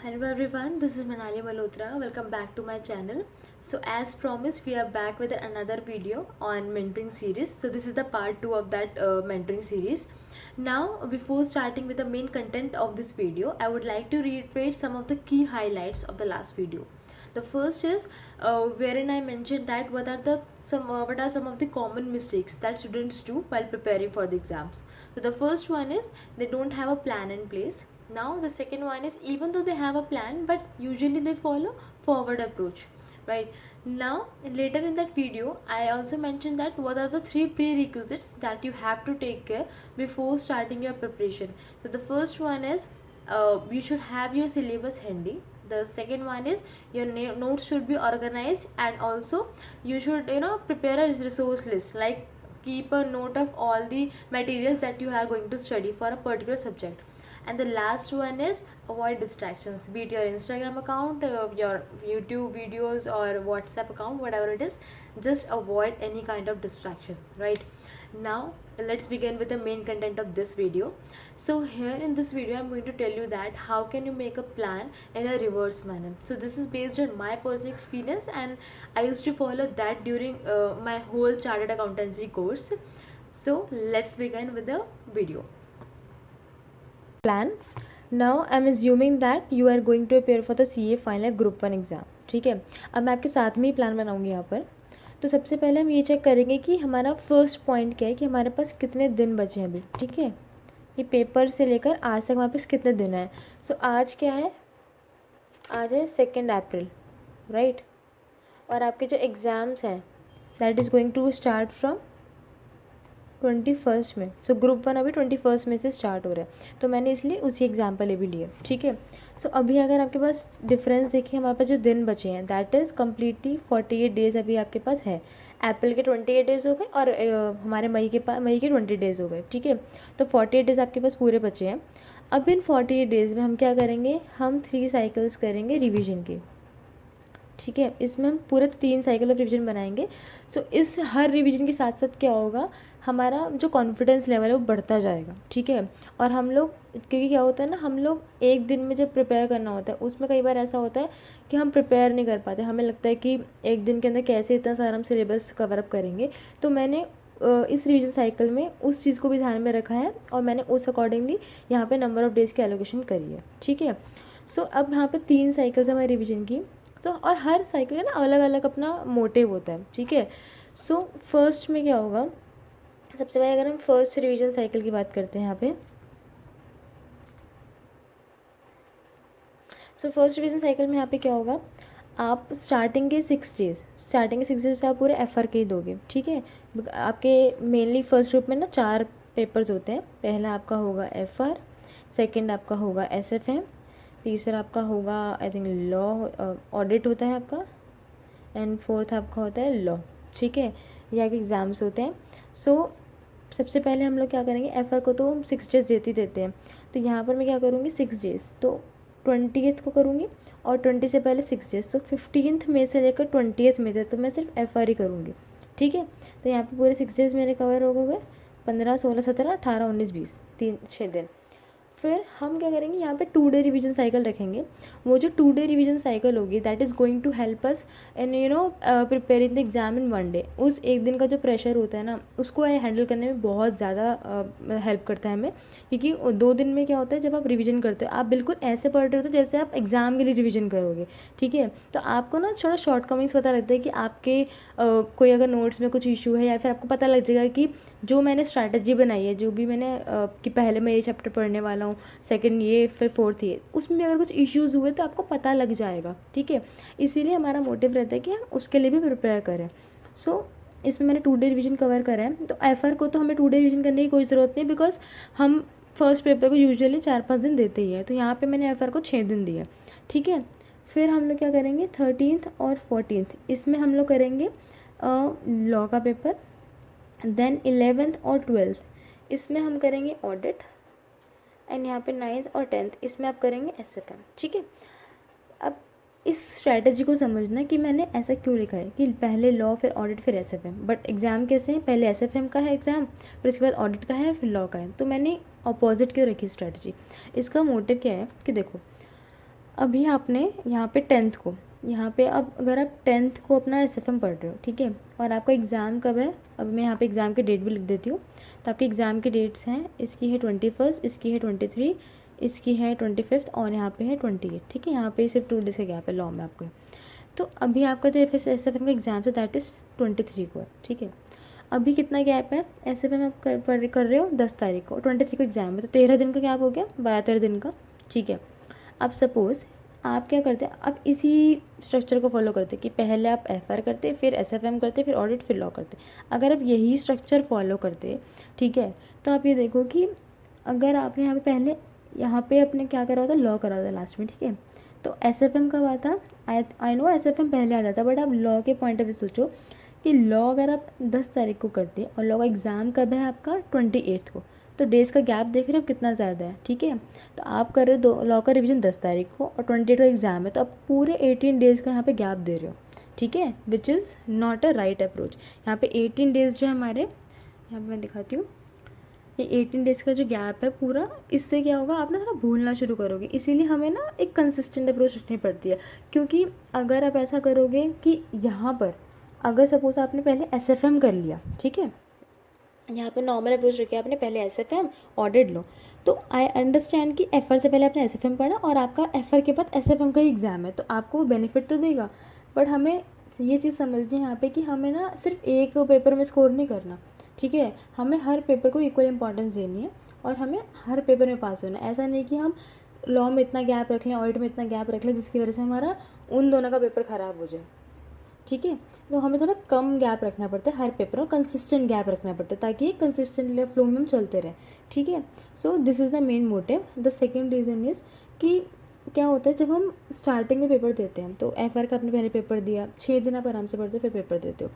Hello everyone, this is Manali Malhotra. Welcome back to my channel. So as promised, we are back with another video on mentoring series. So this is the part 2 of that mentoring series. Now before starting with the main content of this video, I would like to reiterate some of the key highlights of the last video. The first is wherein I mentioned that what are some of the common mistakes that students do while preparing for the exams. So the first one is they don't have a plan in place. Now the second one is even though they have a plan, but usually they follow forward approach, right? Now later in that video I also mentioned that what are the three prerequisites that you have to take care before starting your preparation. So the first one is you should have your syllabus handy. The second one is your notes should be organized, and also you should prepare a resource list, like keep a note of all the materials that you are going to study for a particular subject. And the last one is avoid distractions, be it your Instagram account, your YouTube videos, or WhatsApp account, whatever it is. Just avoid any kind of distraction, right? Now let's begin with the main content of this video. So here in this video I'm going to tell you that how can you make a plan in a reverse manner. So this is based on my personal experience, and I used to follow that during my whole chartered accountancy course. So let's begin with the video. Plan. Now I'm assuming that you are going to appear for the CA final group 1 exam. ठीक है, अब मैं आपके साथ में ही plan बनाऊंगी यहाँ पर. तो सबसे पहले हम ये चेक करेंगे कि हमारा फर्स्ट पॉइंट क्या है, कि हमारे पास कितने दिन बचे हैं अभी. ठीक है, ये पेपर से लेकर आज तक हमारे पास कितने दिन हैं. सो आज क्या है, आज है 2 अप्रैल, राइट. और आपके जो एग्ज़ाम्स हैं that is going to start from 21 में. सो ग्रुप 1 अभी 21 में से स्टार्ट हो रहा है, तो मैंने इसलिए उसी एग्जाम्पल ये भी लिए. ठीक है, सो अभी अगर आपके पास डिफरेंस देखिए, हमारे पास जो दिन बचे हैं दैट इज़ कम्प्लीटली 48 डेज़ अभी आपके पास है. अप्रैल के 28 डेज़ हो गए और हमारे मई के 20 डेज़ हो गए. ठीक है, तो 48 डेज़ आपके पास पूरे बचे हैं. अब इन 48 डेज़ में हम क्या करेंगे, हम 3 साइकिल्स करेंगे रिविज़न के. ठीक है, इसमें हम पूरे 3 साइकिल ऑफ रिवीजन बनाएंगे. सो इस हर रिवीजन के साथ साथ क्या होगा, हमारा जो कॉन्फिडेंस लेवल है वो बढ़ता जाएगा. ठीक है, और हम लोग, क्योंकि क्या होता है ना, हम लोग एक दिन में जब प्रिपेयर करना होता है उसमें कई बार ऐसा होता है कि हम प्रिपेयर नहीं कर पाते. हमें लगता है कि एक दिन के अंदर कैसे इतना सारा हम सिलेबस कवर अप करेंगे. तो मैंने इस रिवीजन साइकिल में उस चीज़ को भी ध्यान में रखा है, और मैंने उस अकॉर्डिंगली यहाँ पे नंबर ऑफ़ डेज़ की एलोकेशन करी है. ठीक है, सो अब यहाँ पे 3 साइकिल्स हमारे रिवीजन की. तो और हर साइकिल का ना अलग अलग अपना मोटिव होता है. ठीक है, सो फर्स्ट में क्या होगा, सबसे पहले अगर हम फर्स्ट रिवीजन साइकिल की बात करते हैं यहाँ पे, सो फर्स्ट रिवीजन साइकिल में यहाँ पे क्या होगा, आप स्टार्टिंग के 6 डेज आप पूरे FR के ही दोगे. ठीक है, आपके मेनली फर्स्ट ग्रुप में ना 4 पेपर्स होते हैं. पहला आपका होगा FR, सेकंड आपका होगा SFM, तीसरा आपका होगा आई थिंक लॉ, ऑडिट होता है आपका, एंड फोर्थ आपका होता है लॉ. ठीक है, ये आपके एग्ज़ाम्स होते हैं. सो सबसे पहले हम लोग क्या करेंगे, FR को तो हम 6 डेज़ देते हैं. तो यहाँ पर मैं क्या करूँगी, 6 डेज़ तो 20th को करूँगी, और 20 से पहले 6 डेज़, तो 15th में से लेकर 20th में तक तो मैं सिर्फ FR ही करूँगी. ठीक है, तो यहाँ पे पूरे 6 डेज़ मेरे कवर हो गए, 15, 16, 17, 18, 19, 20, 6 दिन. फिर हम क्या करेंगे, यहाँ पे 2 डे रिवीजन साइकिल रखेंगे. वो जो 2 डे रिवीजन साइकिल होगी that is going to help us in preparing the exam in 1 day. उस एक दिन का जो प्रेशर होता है ना, उसको हैंडल करने में बहुत ज़्यादा हेल्प करता है हमें. क्योंकि 2 दिन में क्या होता है, जब आप रिवीजन करते हो आप बिल्कुल ऐसे पढ़ रहे होते हो जैसे आप एग्ज़ाम के लिए रिवीजन करोगे. ठीक है, तो आपको ना थोड़ा शॉर्टकमिंग्स पता लगता है कि आपके कोई अगर नोट्स में कुछ इशू है, या फिर आपको पता लग जाएगा कि जो मैंने स्ट्रैटेजी बनाई है, जो भी मैंने कि पहले मैं ये चैप्टर पढ़ने वाला हूँ, सेकंड ये, फिर फोर्थ ये, उसमें अगर कुछ इश्यूज़ हुए तो आपको पता लग जाएगा. ठीक है, इसीलिए हमारा मोटिव रहता है कि हम उसके लिए भी प्रिपेयर करें. सो इसमें मैंने 2 डे रिवीजन कवर करा है. तो FR को तो हमें 2 डे रिवीजन करने की कोई ज़रूरत नहीं, बिकॉज हम फर्स्ट पेपर को यूजुअली 4-5 दिन देते ही है. तो यहाँ पर मैंने FR को 6 दिन दिया. ठीक है, फिर हम लोग क्या करेंगे, 13th और 14th इसमें हम लोग करेंगे लॉ का पेपर. देन 11th और 12th इसमें हम करेंगे ऑडिट, एंड यहाँ पे 9th और 10th इसमें आप करेंगे SFM. ठीक है, अब इस स्ट्रैटेजी को समझना कि मैंने ऐसा क्यों लिखा है कि पहले लॉ फिर ऑडिट फिर SFM. बट एग्ज़ाम कैसे हैं, पहले SFM का है एग्ज़ाम, फिर उसके बाद ऑडिट का है, फिर लॉ का है. तो मैंने अपोजिट क्यों रखी स्ट्रैटेजी. इसका मोटिव क्या है कि देखो, अभी आपने यहाँ पे 10th को, यहाँ पे अब अगर आप 10th को अपना एसएफएम पढ़ रहे हो, ठीक है, और आपका एग्ज़ाम कब है, अब मैं यहाँ पे एग्ज़ाम की डेट भी लिख देती हूँ। तो आपके एग्ज़ाम की डेट्स हैं, इसकी है 21, इसकी है 23, इसकी है 25 और यहाँ पे है 28, ठीक है। यहाँ पे सिर्फ 2 डेज़ का गैप है लॉ में आपको। तो अभी आपका जो एसएफएम का एग्ज़ाम है दैट इज़ 23 को है, ठीक है। अभी कितना गैप है, एसएफएम आप कर रहे हो 10 तारीख को, 23 को एग्ज़ाम है, तो 13 दिन का गैप हो गया, 12-13 दिन का, ठीक है। अब सपोज़ आप क्या करते हैं, आप इसी स्ट्रक्चर को फॉलो करते कि पहले आप एफआर करते, फिर एसएफएम करते, फिर ऑडिट, फिर लॉ करते। अगर आप यही स्ट्रक्चर फॉलो करते, ठीक है, तो आप ये देखो कि अगर आपने यहाँ पे पहले यहाँ पे अपने क्या करा होता, लॉ करा होता लास्ट में, ठीक है। तो एसएफएम कब आता, आई नो एसएफएम पहले आ जाता, बट आप लॉ के पॉइंट ऑफ व्यू सोचो कि लॉ अगर आप 10 तारीख को करते और लॉ का एग्ज़ाम कब है आपका 28 को, तो डेज़ का गैप देख रहे हो कितना ज़्यादा है, ठीक है। तो आप कर रहे हो दो लॉ का रिवीजन 10 तारीख को और 28 का एग्ज़ाम है, तो आप पूरे 18 डेज़ का यहाँ पे गैप दे रहे हो, ठीक है, which is not a right approach. यहाँ पे 18 डेज़ जो है हमारे, यहाँ पे मैं दिखाती हूँ, ये 18 डेज़ का जो गैप है पूरा, इससे क्या होगा, आप ना थोड़ा भूलना शुरू करोगे। इसीलिए हमें ना एक कंसिस्टेंट अप्रोच रखनी पड़ती है, क्योंकि अगर आप ऐसा करोगे कि यहाँ पर अगर सपोज़ आपने पहले एसएफएम कर लिया, ठीक है, यहाँ पे नॉर्मल अप्रोच रखिए, आपने पहले एसएफएम ऑडिट लो, तो आई अंडरस्टैंड कि एफआर से पहले आपने एसएफएम पढ़ा और आपका एफआर के बाद एसएफएम का ही एग्ज़ाम है, तो आपको वो बेनिफिट तो देगा। बट हमें ये चीज़ समझनी है यहाँ पे कि हमें ना सिर्फ एक पेपर में स्कोर नहीं करना, ठीक है, हमें हर पेपर को इक्वल इंपॉर्टेंस देनी है और हमें हर पेपर में पास होना है। ऐसा नहीं कि हम लॉ में इतना गैप रख लें, ऑडिट में इतना गैप रख लें जिसकी वजह से हमारा उन दोनों का पेपर ख़राब हो जाए, ठीक है। तो हमें थोड़ा कम गैप रखना पड़ता है हर पेपर में, कंसिस्टेंट गैप रखना पड़ता है ताकि कंसिस्टेंट फ्लो में हम चलते रहें, ठीक है। So this is the main motive. The second reason is कि क्या होता है जब हम स्टार्टिंग में पेपर देते हैं, तो एफआर का आपने पहले पेपर दिया, 6 दिन आप आराम से पढ़ते हो, फिर पेपर देते हो,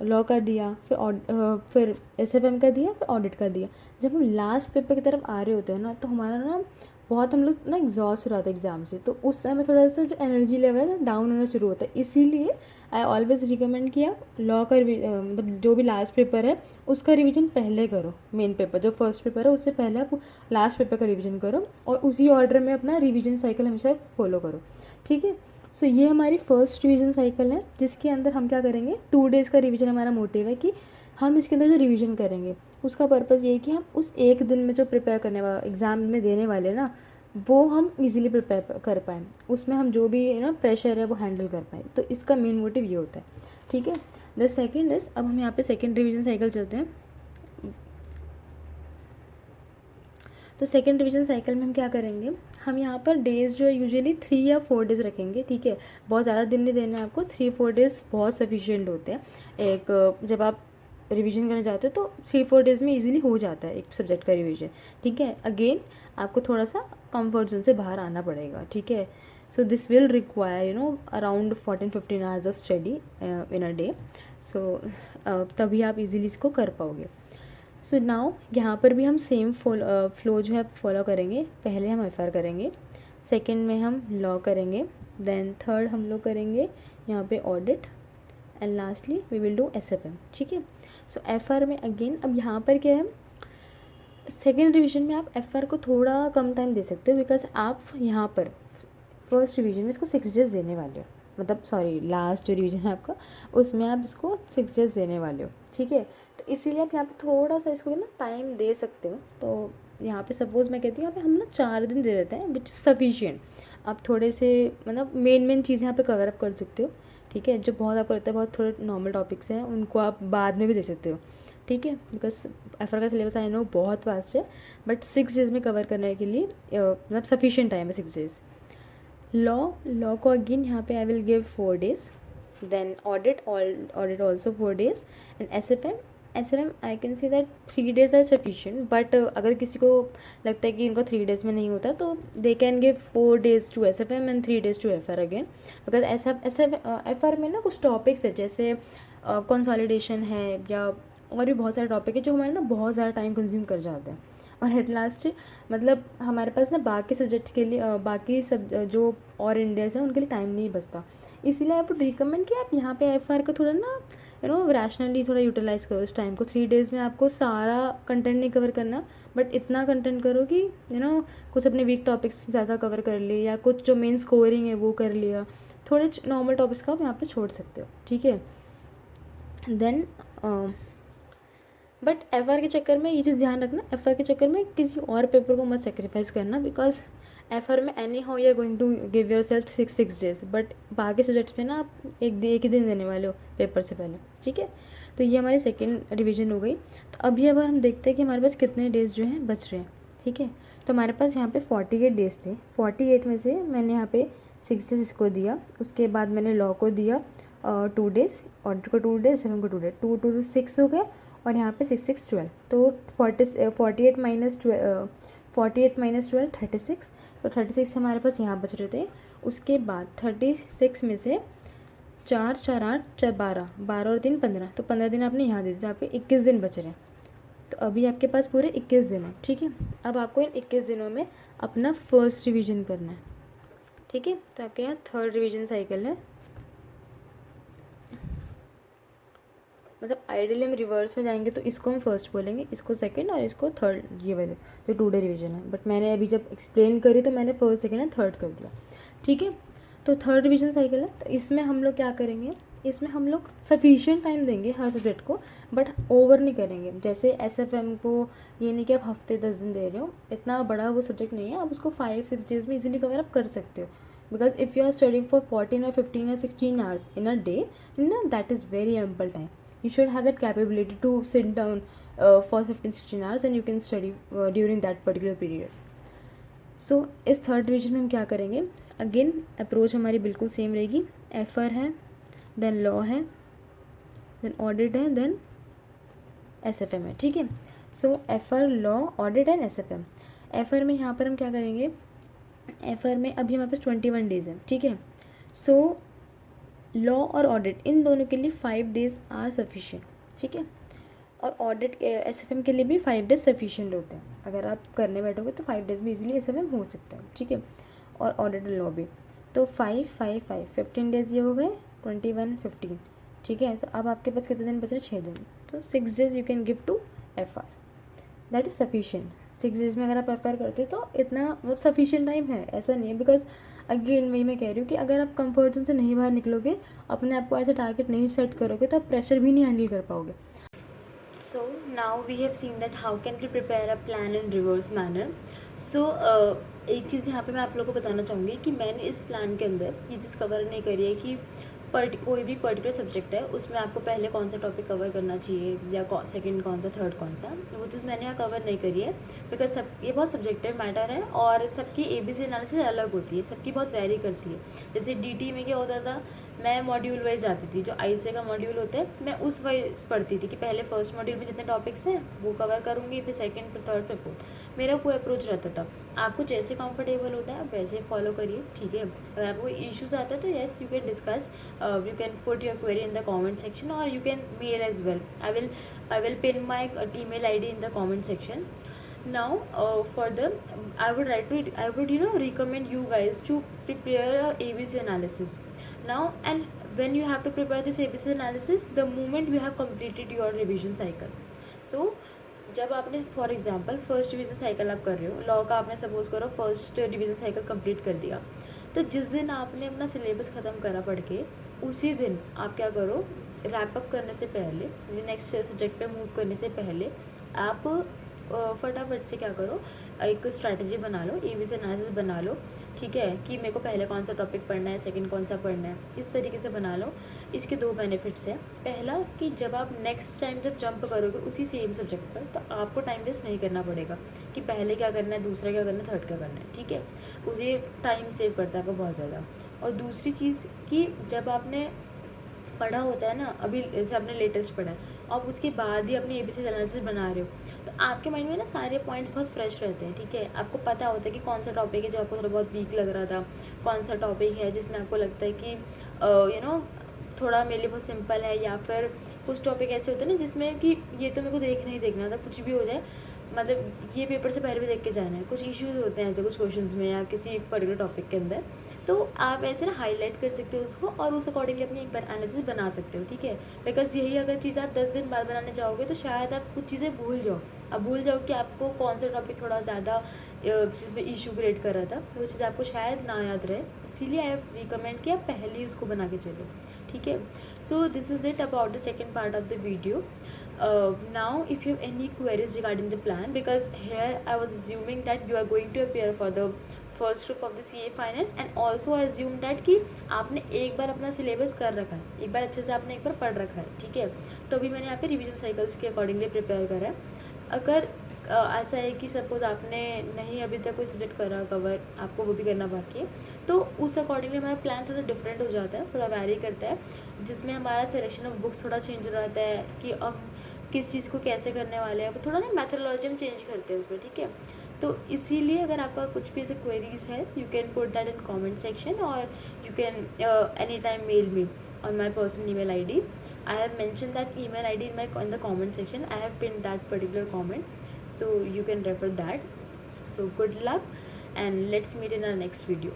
लॉ का दिया, फिर एसएफएम का दिया, फिर ऑडिट का दिया। जब हम लास्ट पेपर की तरफ आ रहे होते हैं ना, तो हमारा ना बहुत हम लोग ना एग्जॉस्ट हो रहा था एग्ज़ाम से, तो उस समय थोड़ा सा जो एनर्जी लेवल है डाउन होना शुरू होता है। इसीलिए आई ऑलवेज रिकमेंड किया लॉ का मतलब जो भी लास्ट पेपर है उसका रिवीजन पहले करो, मेन पेपर जो फर्स्ट पेपर है उससे पहले आप लास्ट पेपर का रिवीजन करो और उसी ऑर्डर में अपना रिवीजन साइकिल हमेशा फॉलो करो, ठीक है। सो ये हमारी फर्स्ट रिवीजन साइकिल है जिसके अंदर हम क्या करेंगे, 2 डेज़ का रिवीजन हमारा मोटिव है कि हम इसके अंदर जो रिवीजन करेंगे उसका पर्पज़ ये है कि हम उस एक दिन में जो प्रिपेयर करने वाला एग्ज़ाम में देने वाले ना, वो हम इजीली प्रिपेयर कर पाएँ, उसमें हम जो भी ना प्रेशर है वो हैंडल कर पाएँ। तो इसका मेन मोटिव ये होता है, ठीक है। द सेकेंड इज़, अब हम यहाँ पे सेकेंड रिवीजन साइकिल चलते हैं। तो सेकेंड रिवीजन साइकिल में हम क्या करेंगे, हम यहाँ पर डेज़ जो है यूजुअली 3 या 4 डेज़ रखेंगे, ठीक है। बहुत ज़्यादा दिन नहीं देना है आपको, 3-4 डेज़ बहुत सफिशिएंट होते हैं। एक जब आप रिवीजन करने जाते हो तो 3-4 डेज़ में इजीली हो जाता है एक सब्जेक्ट का रिवीजन, ठीक है। अगेन आपको थोड़ा सा कंफर्ट जोन से बाहर आना पड़ेगा, ठीक है। So this will require around 14-15 hours of study in a day. So तभी आप इजीली इसको कर पाओगे। सो नाउ यहाँ पर भी हम सेम फ्लो जो है फॉलो करेंगे। पहले हम एफआर करेंगे, सेकंड में हम लॉ करेंगे, देन थर्ड हम लोग करेंगे यहाँ पे audit and lastly we will do SFM, ठीक है। सो एफआर में अगेन अब यहाँ पर क्या है, सेकेंड रिवीजन में आप एफआर को थोड़ा कम टाइम दे सकते हो बिकॉज आप यहाँ पर फर्स्ट रिवीजन में इसको 6 डेज देने वाले हो, मतलब सॉरी लास्ट जो रिवीजन है आपका उसमें आप इसको 6 डेज देने वाले हो, ठीक है। तो इसीलिए आप यहाँ पे थोड़ा सा इसको ना टाइम दे सकते हो। तो यहाँ पे सपोज़ मैं कहती हूँ यहाँ पे हम ना 4 दिन दे देते हैं विच इज़ सफिशिएंट। आप थोड़े से मतलब मेन चीज़ें यहाँ पे कवर अप कर सकते हो, ठीक है। जो बहुत आपको लगता है बहुत थोड़े नॉर्मल टॉपिक्स हैं उनको आप बाद में भी दे सकते हो, ठीक है। बिकॉज एफआर का सिलेबस आई नो बहुत फास्ट है, बट 6 डेज़ में कवर करने के लिए मतलब सफिशिएंट टाइम है 6 डेज़। लॉ को अगेन यहाँ पे I will give 4 days, then audit also 4 days and SFM I can see that 3 days are sufficient. But अगर किसी को लगता है कि इनको 3 डेज़ में नहीं होता तो they can give 4 days to SFM and 3 days to FR again. Because FR में ना कुछ टॉपिक्स है जैसे कंसोलिडेशन है या और भी बहुत सारे टॉपिक है जो हमारे ना बहुत ज़्यादा टाइम कंज्यूम कर जाते हैं और एट लास्ट मतलब हमारे पास ना बाकी सब्जेक्ट्स के लिए बाकी सब जो और इंडियाज़ हैं उनके लिए टाइम नहीं बचता। इसीलिए आई वुड रिकमेंड कि आप यहाँ पे एफआर का थोड़ा ना रैशनली थोड़ा यूटिलाइज़ करो इस टाइम को। 3 डेज़ में आपको सारा कंटेंट नहीं कवर करना, बट इतना कंटेंट करो कि कुछ अपने वीक टॉपिक्स ज़्यादा कवर कर लिए, या कुछ जो मेन स्कोरिंग है वो कर लिया, थोड़े नॉर्मल टॉपिक्स का आप यहाँ पे छोड़ सकते हो, ठीक है। देन बट FR के चक्कर में ये चीज़ ध्यान रखना, FR के चक्कर में किसी और पेपर को मत सेक्रीफाइस करना, बिकॉज FR में anyhow you are going to give yourself 6 days, but बाकी सब्जेक्ट्स में ना आप एक ही दिन देने वाले हो पेपर से पहले, ठीक है। तो ये हमारी सेकेंड रिविजन हो गई। तो अभी अब हम देखते हैं कि हमारे पास कितने डेज जो हैं बच रहे हैं, ठीक है। तो हमारे पास यहाँ पे 48 डेज थे। 48 में से मैंने यहाँ पे 6 डेज इसको दिया, उसके बाद मैंने लॉ को दिया 2 डेज, ऑडिट को 2 डेज, 7 को 2 डेज, 2 2 6 हो गए, और यहाँ पे 6 6 12, तो 48 माइनस 12 36, तो 36 हमारे पास यहाँ बच रहे थे। उसके बाद 36 में से 4 4 8 4 12, 12 और 3 15, तो 15 दिन आपने यहाँ दे दिए, तो आपके 21 दिन बच रहे हैं। तो अभी आपके पास पूरे 21 दिन है, ठीक है। अब आपको इन 21 दिनों में अपना फर्स्ट रिवीजन करना है, ठीक है। तो आपके यहाँ थर्ड रिवीजन साइकिल है, मतलब आइडियली हम रिवर्स में जाएंगे तो इसको हम फर्स्ट बोलेंगे, इसको सेकंड, और इसको थर्ड, ये वाले जो 2 डे रिवीजन है। बट मैंने अभी जब एक्सप्लेन करी तो मैंने फर्स्ट सेकंड एंड थर्ड कर दिया, ठीक है। तो थर्ड रिवीजन साइकिल है, तो इसमें हम लोग क्या करेंगे, इसमें हम लोग सफिशिएंट टाइम देंगे हर सब्जेक्ट को, बट ओवर नहीं करेंगे। जैसे SFM को ये नहीं कि आप हफ्ते 10 दिन दे रहे हो, इतना बड़ा वो सब्जेक्ट नहीं है, आप उसको 5-6 डेज में इजीली कवर अप कर सकते हो। Because if you are studying for 14 or 15 or 16 hours in a day, that is very ample time. You should have that capability to sit down for 15-16 hours and you can study during that particular period. So इस third division में हम क्या करेंगे, again approach हमारी बिल्कुल same रहेगी। FR है, then law है, देन ऑडिट है, देन SFM है, ठीक है। सो FR, law, audit and SFM। FR में यहाँ पर हम क्या करेंगे, FR में अभी हमारे पास 21 डेज है, ठीक है। सो लॉ और ऑडिट इन दोनों के लिए 5 डेज आर सफिशिएंट, ठीक है। और ऑडिट SFM के लिए भी 5 डेज सफिशिएंट होते हैं। अगर आप करने बैठोगे तो 5 डेज में इजीली SFM हो सकता है, ठीक है। और ऑडिट लॉ भी, तो 5 5 5 15 डेज ये हो गए, 21 15, ठीक है। तो अब आपके पास कितने दिन बच रहे, 6 दिन। तो 6 days you can give to FR, that is sufficient. 6 days में अगर आप FR करते हो तो इतना मतलब सफिशिएंट टाइम है, ऐसा नहीं है। बिकॉज अगेन वही मैं कह रही हूँ कि अगर आप कंफर्ट जोन से नहीं बाहर निकलोगे, अपने आप को ऐसे टारगेट नहीं सेट करोगे, तो आप प्रेशर भी नहीं हैंडल कर पाओगे। So now we have seen that how can we prepare a plan in reverse manner. So एक चीज़ यहाँ पे मैं आप लोगों को बताना चाहूँगी कि मैंने इस प्लान के अंदर ये चीज़ कवर नहीं करी है कि कोई भी पर्टिकुलर सब्जेक्ट है उसमें आपको पहले कौन सा टॉपिक कवर करना चाहिए, या सेकंड कौन सा, थर्ड कौन सा, वो चीज़ मैंने यहाँ कवर नहीं करी है। बिकॉज सब ये बहुत सब्जेक्टिव मैटर है, और सबकी ABC एनालिसिस अलग होती है, सबकी बहुत वेरी करती है। जैसे DT में क्या होता था, मैं मॉड्यूल वाइज जाती थी, जो ICA का मॉड्यूल होता है मैं उस वाइज पढ़ती थी कि पहले फर्स्ट मॉड्यूल में जितने टॉपिक्स हैं वो कवर करूँगी, फिर सेकंड, फिर थर्ड, फिर फोर्थ, मेरा वो अप्रोच रहता था। आपको जैसे कंफर्टेबल होता है आप वैसे फॉलो करिए, ठीक है। अगर आपको इश्यूज आता है तो yes you can discuss, you can put your query in the comment section, और you can mail as well. I will pin my email ID in the comment section. Now further I would recommend you guys to prepare a ABC analysis now. And when you have to prepare this ABC analysis, the moment you have completed your revision cycle, so जब आपने for example first revision cycle आप कर रहे हो, law का आपने suppose करो first revision cycle complete कर दिया, तो जिस दिन आपने अपना सिलेबस ख़त्म करा पढ़ के, उसी दिन आप क्या करो, रैप अप करने से पहले, नेक्स्ट सब्जेक्ट पे मूव करने से पहले आप फटाफट से क्या करो, एक स्ट्रैटेजी बना लो, ABC एनालिसिस बना लो, ठीक है, कि मेरे को पहले कौन सा टॉपिक पढ़ना है, सेकंड कौन सा पढ़ना है, इस तरीके से बना लो। इसके 2 बेनिफिट्स हैं। पहला कि जब आप नेक्स्ट टाइम जब जंप करोगे उसी सेम सब्जेक्ट पर, तो आपको टाइम वेस्ट नहीं करना पड़ेगा कि पहले क्या करना है, दूसरा क्या करना है, थर्ड क्या करना है, ठीक है। उसे टाइम सेव करता है आपको बहुत ज़्यादा। और दूसरी चीज़ कि जब आपने पढ़ा होता है ना, अभी जैसे आपने लेटेस्ट पढ़ा है, आप उसके बाद ही अपनी ABC एनालिसिस बना रहे हो, तो आपके माइंड में ना सारे पॉइंट्स बहुत फ्रेश रहते हैं, ठीक है। आपको पता होता है कि कौन सा टॉपिक है जो आपको थोड़ा बहुत वीक लग रहा था, कौन सा टॉपिक है जिसमें आपको लगता है कि थोड़ा मेरे लिए बहुत सिंपल है, या फिर कुछ टॉपिक ऐसे होते हैं ना जिसमें कि ये तो मेरे को देखना ही देखना था, कुछ भी हो जाए मतलब ये पेपर से पहले भी देख के जाना है, कुछ इश्यूज होते हैं ऐसे कुछ क्वेश्चंस में या किसी पर्टिकुलर टॉपिक के अंदर, तो आप ऐसे ना हाईलाइट कर सकते हो उसको और उस अकॉर्डिंगली अपनी एक बार एनालिसिस बना सकते हो, ठीक है। बिकॉज यही अगर चीज़ आप 10 दिन बाद बनाने जाओगे तो शायद आप कुछ चीज़ें भूल जाओ, अब भूल जाओ कि आपको कौन सा टॉपिक थोड़ा ज़्यादा जिसमें इशू क्रिएट कर रहा था, वो चीज़ आपको शायद ना याद रहे, इसीलिए आई रिकमेंड कि आप पहले ही उसको बना के चलो, ठीक है। So this is it about the second part of the video. Now if you have any queries regarding the plan, because here I was assuming that you are going to appear for the first group of the CA final, and also I assume that कि आपने एक बार अपना syllabus कर रखा है, एक बार अच्छे से आपने एक बार पढ़ रखा है, ठीक है। तो अभी मैंने यहाँ पे रिवीजन साइकिल्स के अकॉर्डिंगली प्रिपेयर करा है। अगर ऐसा है कि सपोज़ आपने नहीं अभी तक कोई सब्जेक्ट करा कवर, आपको वो भी करना बाकी है, तो उस अकॉर्डिंगली हमारा प्लान थोड़ा डिफरेंट हो जाता है, थोड़ा वैरी करता है, जिसमें हमारा सिलेक्शन ऑफ बुक्स थोड़ा चेंज रहता है कि अब किस चीज़ को कैसे करने वाले हैं, वो थोड़ा ना मैथोलॉजी में चेंज करते हैं उसमें, ठीक है। तो इसीलिए अगर आपका कुछ भी ऐसे क्वेरीज है, you can put that in comment section, और you can any time mail me on my personal email ID. I have mentioned that email ID in the comment section. I have pinned that particular comment, so you can refer that. So good luck, and let's meet in our next video.